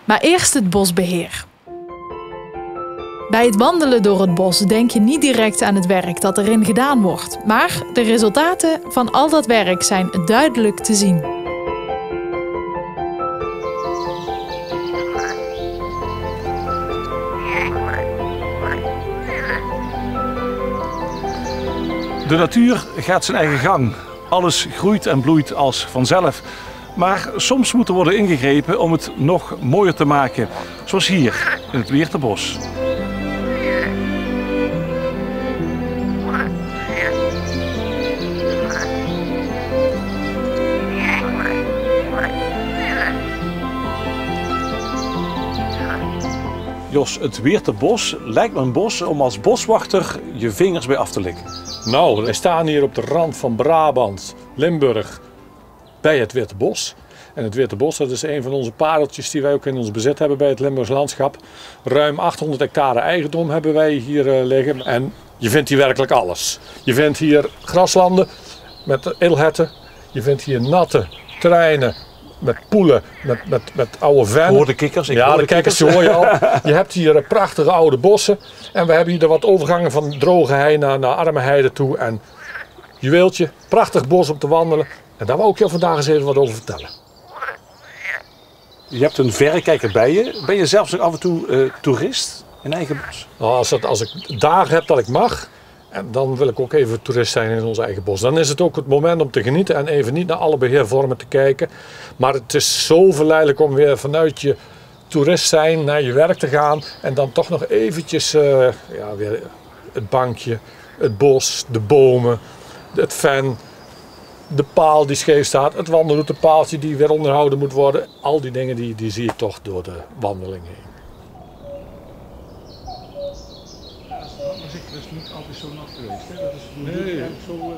Maar eerst het bosbeheer. Bij het wandelen door het bos denk je niet direct aan het werk dat erin gedaan wordt. Maar de resultaten van al dat werk zijn duidelijk te zien. De natuur gaat zijn eigen gang. Alles groeit en bloeit als vanzelf. Maar soms moet er worden ingegrepen om het nog mooier te maken. Zoals hier in het Weerterbos. Jos, het Weerterbos lijkt me een bos om als boswachter je vingers bij af te likken. Nou, wij staan hier op de rand van Brabant, Limburg, bij het Weerterbos. En het Weerterbos, dat is een van onze pareltjes die wij ook in ons bezit hebben bij het Limburgs landschap. Ruim 800 hectare eigendom hebben wij hier liggen. En je vindt hier werkelijk alles. Je vindt hier graslanden met edelherten. Je vindt hier natte terreinen met poelen, met oude vennen. Hoor de kikkers? Ja, de kikkers hoor je al. Je hebt hier prachtige oude bossen. En we hebben hier wat overgangen van droge hei naar arme heide toe. En juweeltje, prachtig bos om te wandelen. En daar wou ik je vandaag eens even wat over vertellen. Je hebt een verrekijker bij je. Ben je zelfs nog af en toe toerist in eigen bos? Nou, als ik dagen heb dat ik mag, en dan wil ik ook even toerist zijn in ons eigen bos. Dan is het ook het moment om te genieten en even niet naar alle beheervormen te kijken. Maar het is zo verleidelijk om weer vanuit je toerist zijn naar je werk te gaan. En dan toch nog eventjes weer het bankje, het bos, de bomen, het ven, de paal die scheef staat, het wandelroutepaaltje die weer onderhouden moet worden. Al die dingen die zie je toch door de wandeling heen. Dat is niet altijd zo nat geweest, hè? Dat is nee. Zo,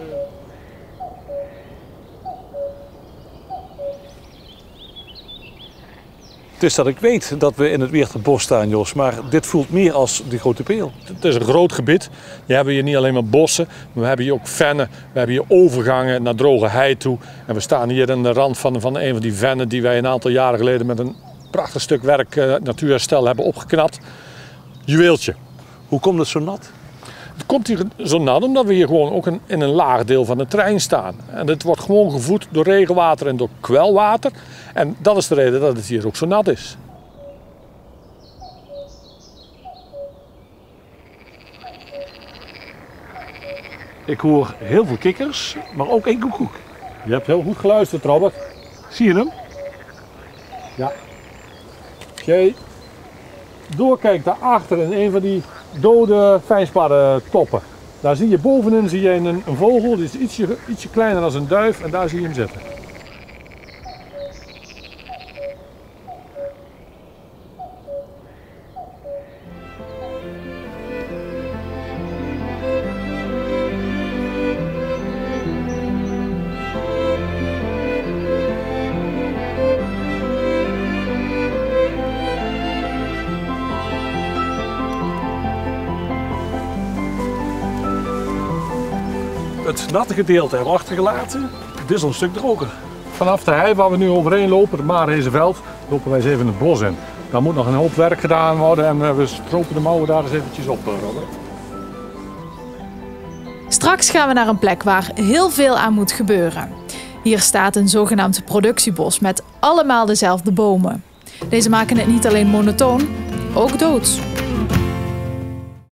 Het is dat ik weet dat we in het Weerterbos staan, Jos, maar dit voelt meer als de Grote Peel. Het is een groot gebied. We hebben hier niet alleen maar bossen, maar we hebben hier ook vennen. We hebben hier overgangen naar droge hei toe. En we staan hier aan de rand van een van die vennen die wij een aantal jaren geleden met een prachtig stuk werk natuurherstel hebben opgeknapt. Juweeltje. Hoe komt het zo nat? Het komt hier zo nat omdat we hier gewoon ook in een laag deel van de terrein staan. En het wordt gewoon gevoed door regenwater en door kwelwater. En dat is de reden dat het hier ook zo nat is. Ik hoor heel veel kikkers, maar ook één koekoek. Je hebt heel goed geluisterd, Robert. Zie je hem? Ja. Als jij doorkijkt daarachter in een van die dode fijnsparrentoppen. Daar zie je bovenin een vogel, die is ietsje kleiner dan een duif en daar zie je hem zitten. Het natte gedeelte hebben we achtergelaten. Dit is al een stuk droger. Vanaf de hei waar we nu overheen lopen, het Maarhezenveld, lopen wij eens even het bos in. Daar moet nog een hoop werk gedaan worden en we stropen de mouwen daar eens eventjes op, Robert. Straks gaan we naar een plek waar heel veel aan moet gebeuren. Hier staat een zogenaamd productiebos met allemaal dezelfde bomen. Deze maken het niet alleen monotoon, ook doods.